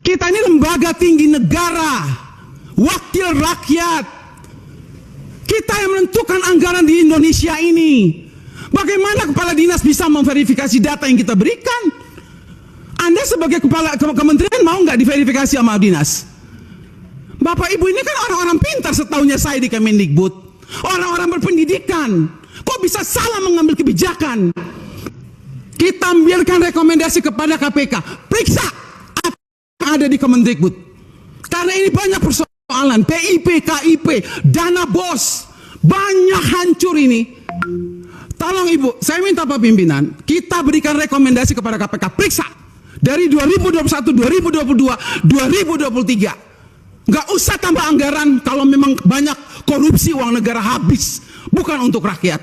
Kita ini lembaga tinggi negara, wakil rakyat. Kita yang menentukan anggaran di Indonesia ini. Bagaimana kepala dinas bisa memverifikasi data yang kita berikan? Anda sebagai kepala kementerian mau nggak diverifikasi sama dinas? Bapak Ibu ini kan orang-orang pintar setahunya saya di Kemendikbud. Orang-orang berpendidikan. Kok bisa salah mengambil kebijakan? Kita ambilkan rekomendasi kepada KPK. Periksa apa yang ada di Kemendikbud. Karena ini banyak persoalan. PIP, KIP, dana BOS. Banyak hancur ini. Tolong Ibu, saya minta Pak Pimpinan, kita berikan rekomendasi kepada KPK. Periksa. Dari 2021, 2022, 2023. Nggak usah tambah anggaran kalau memang banyak korupsi uang negara habis. Bukan untuk rakyat.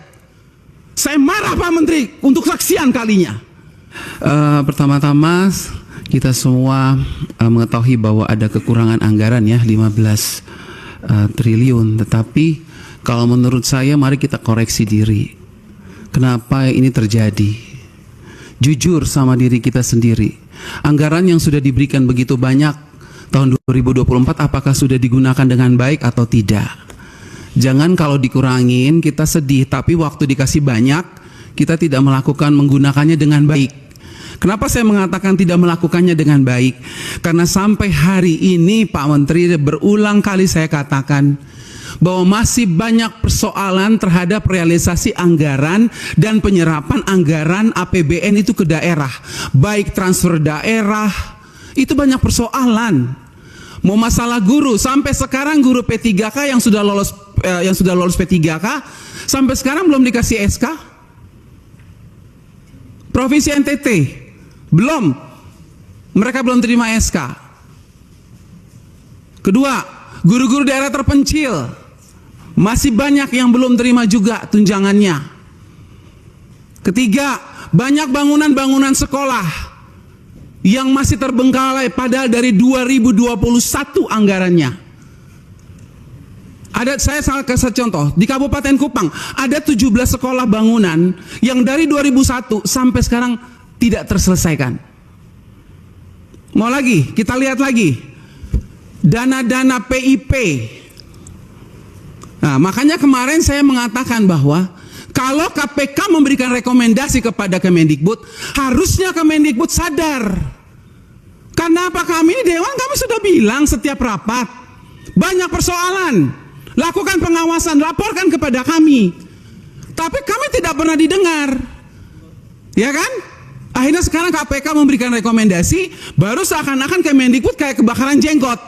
Saya marah Pak Menteri untuk sekian kalinya. Pertama-tama kita semua mengetahui bahwa ada kekurangan anggaran ya 15 triliun. Tetapi kalau menurut saya mari kita koreksi diri. Kenapa ini terjadi? Jujur sama diri kita sendiri. Anggaran yang sudah diberikan begitu banyak tahun 2024 apakah sudah digunakan dengan baik atau tidak? Jangan kalau dikurangin kita sedih, tapi waktu dikasih banyak kita tidak menggunakannya dengan baik. Kenapa saya mengatakan tidak melakukannya dengan baik? Karena sampai hari ini Pak Menteri berulang kali saya katakan bahwa masih banyak persoalan terhadap realisasi anggaran dan penyerapan anggaran APBN itu ke daerah. Baik transfer daerah, itu banyak persoalan. Mau masalah guru, sampai sekarang guru P3K yang sudah lolos P3K sampai sekarang belum dikasih SK. Provinsi NTT belum, mereka belum terima SK. Kedua, guru-guru daerah terpencil masih banyak yang belum terima juga tunjangannya. Ketiga, banyak bangunan-bangunan sekolah yang masih terbengkalai padahal dari 2021 anggarannya. Saya kasih contoh, di Kabupaten Kupang ada 17 sekolah bangunan yang dari 2001 sampai sekarang tidak terselesaikan. Mau lagi, kita lihat lagi. Dana-dana PIP. Nah, makanya kemarin saya mengatakan bahwa kalau KPK memberikan rekomendasi kepada Kemendikbud, harusnya Kemendikbud sadar. Karena apa, kami Dewan kami sudah bilang setiap rapat, banyak persoalan, lakukan pengawasan, laporkan kepada kami. Tapi kami tidak pernah didengar. Ya kan? Akhirnya sekarang KPK memberikan rekomendasi, baru seakan-akan Kemendikbud kayak kebakaran jenggot.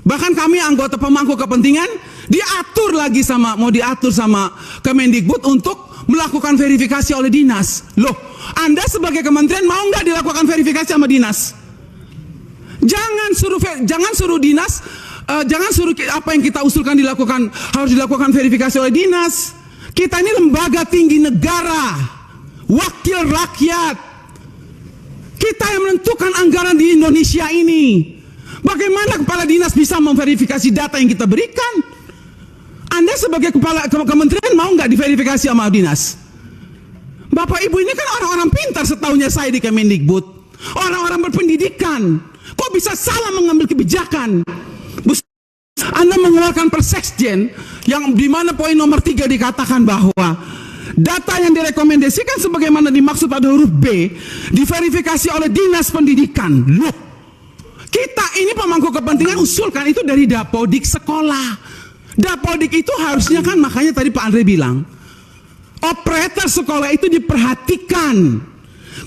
Bahkan kami anggota pemangku kepentingan mau diatur sama Kemendikbud untuk melakukan verifikasi oleh dinas. Loh, Anda sebagai kementerian mau nggak dilakukan verifikasi sama dinas? Jangan suruh dinas, jangan suruh apa yang kita usulkan harus dilakukan verifikasi oleh dinas. Kita ini lembaga tinggi negara, wakil rakyat. Kita yang menentukan anggaran di Indonesia ini. Bagaimana kepala dinas bisa memverifikasi data yang kita berikan? Anda sebagai kepala kementerian mau nggak diverifikasi sama dinas? Bapak Ibu ini kan orang-orang pintar setahunya saya di Kemendikbud. Orang-orang berpendidikan. Kok bisa salah mengambil kebijakan? Anda mengeluarkan Perseksjen yang di mana poin nomor 3 dikatakan bahwa data yang direkomendasikan sebagaimana dimaksud pada huruf B diverifikasi oleh Dinas Pendidikan. Loh, kita ini pemangku kepentingan usulkan itu dari Dapodik sekolah. Dapodik itu harusnya kan, makanya tadi Pak Andre bilang, operator sekolah itu diperhatikan.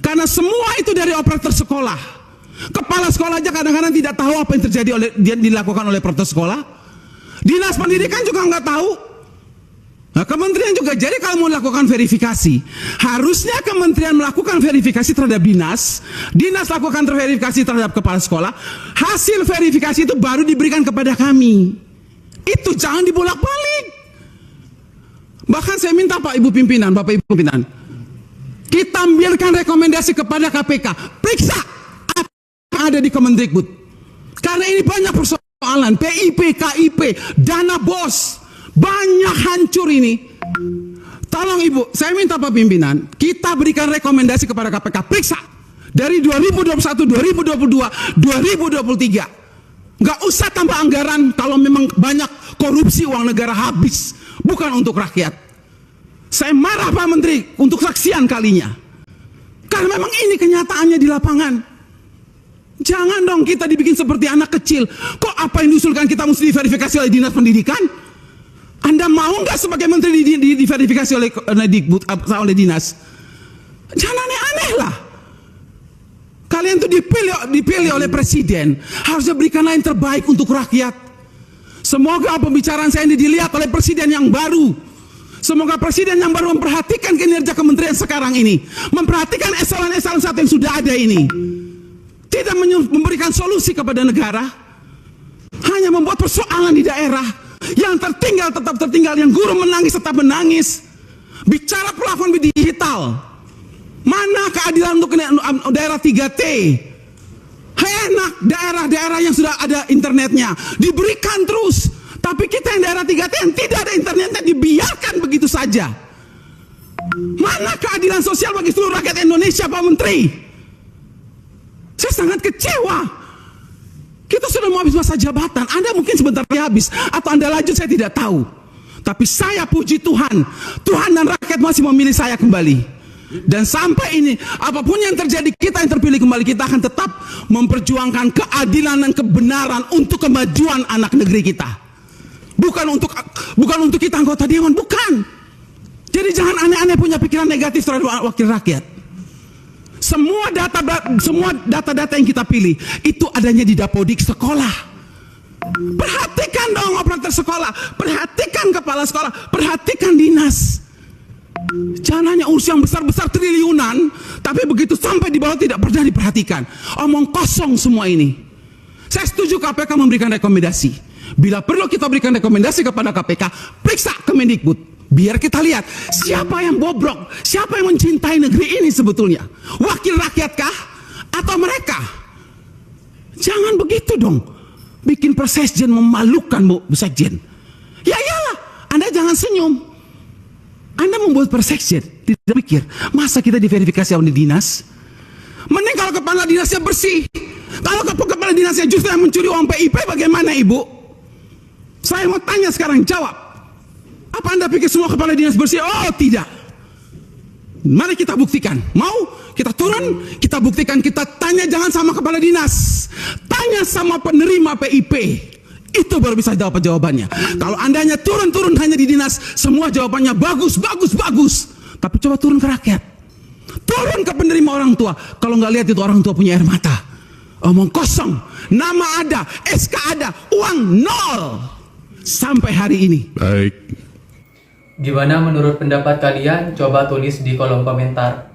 Karena semua itu dari operator sekolah. Kepala sekolah aja kadang-kadang tidak tahu apa yang terjadi dilakukan oleh operator sekolah. Dinas pendidikan juga nggak tahu. Nah, kementerian juga. Jadi kalau mau lakukan verifikasi, harusnya kementerian melakukan verifikasi terhadap dinas, dinas lakukan verifikasi terhadap kepala sekolah, hasil verifikasi itu baru diberikan kepada kami. Itu jangan dibolak-balik. Bahkan saya minta Bapak Ibu pimpinan, kita ambilkan rekomendasi kepada KPK, periksa apa yang ada di Kemendikbud. Karena ini banyak persoalan, PIP, KIP, dana BOS, banyak hancur ini. Tolong Ibu, saya minta Pak Pimpinan, kita berikan rekomendasi kepada KPK, periksa. Dari 2021, 2022, 2023. Nggak usah tambah anggaran kalau memang banyak korupsi uang negara habis. Bukan untuk rakyat. Saya marah Pak Menteri untuk sekian kalinya. Karena memang ini kenyataannya di lapangan. Jangan dong kita dibikin seperti anak kecil. Kok apa yang diusulkan kita mesti diverifikasi oleh Dinas Pendidikan? Anda mau nggak sebagai menteri diverifikasi oleh Dikbud, oleh dinas? Jangan aneh-aneh lah. Kalian tuh dipilih oleh presiden, harusnya berikanlah yang terbaik untuk rakyat. Semoga pembicaraan saya ini dilihat oleh presiden yang baru. Semoga presiden yang baru memperhatikan kinerja kementerian sekarang ini, memperhatikan eselon-eselon 1 yang sudah ada ini. Tidak memberikan solusi kepada negara, hanya membuat persoalan di daerah. Yang tertinggal tetap tertinggal, yang guru menangis tetap menangis. Bicara plafon digital, mana keadilan untuk daerah 3T? Enak daerah-daerah yang sudah ada internetnya diberikan terus, tapi kita yang daerah 3T yang tidak ada internetnya dibiarkan begitu saja. Mana keadilan sosial bagi seluruh rakyat Indonesia, Pak Menteri? Saya sangat kecewa. Kita sudah mau habis masa jabatan. Anda mungkin sebentar lagi habis, atau Anda lanjut, saya tidak tahu. Tapi saya puji Tuhan, Tuhan dan rakyat masih memilih saya kembali. Dan sampai ini, apapun yang terjadi, kita yang terpilih kembali, kita akan tetap memperjuangkan keadilan dan kebenaran untuk kemajuan anak negeri kita. Bukan untuk kita anggota dewan, bukan. Jadi jangan aneh-aneh punya pikiran negatif terhadap wakil rakyat. Semua data-data yang kita pilih itu adanya di Dapodik sekolah. Perhatikan dong operator sekolah, perhatikan kepala sekolah, perhatikan dinas. Jangan hanya urus yang besar-besar triliunan, tapi begitu sampai di bawah tidak pernah diperhatikan. Omong kosong semua ini. Saya setuju KPK memberikan rekomendasi. Bila perlu kita berikan rekomendasi kepada KPK, periksa Kemendikbud. Biar kita lihat siapa yang bobrok, siapa yang mencintai negeri ini sebetulnya. Wakil rakyatkah atau mereka? Jangan begitu dong. Bikin persekjen memalukan, Bu Sekjen. Ya iyalah, Anda jangan senyum. Anda membuat persekjen, tidak pikir, masa kita diverifikasi oleh dinas? Mending kalau kepala dinasnya bersih. Kalau kepala dinasnya justru yang mencuri uang PIP, bagaimana Ibu? Saya mau tanya sekarang, jawab. Apa Anda pikir semua kepala dinas bersih? Oh tidak. Mari kita buktikan. Mau kita turun, kita buktikan, kita tanya, jangan sama kepala dinas, tanya sama penerima PIP. Itu baru bisa jawab jawabannya. Kalau Anda hanya turun hanya di dinas, semua jawabannya bagus. Tapi coba turun ke rakyat, turun ke penerima orang tua. Kalau nggak lihat itu orang tua punya air mata. Omong kosong. Nama ada, SK ada, uang nol sampai hari ini. Baik. Gimana menurut pendapat kalian? Coba tulis di kolom komentar.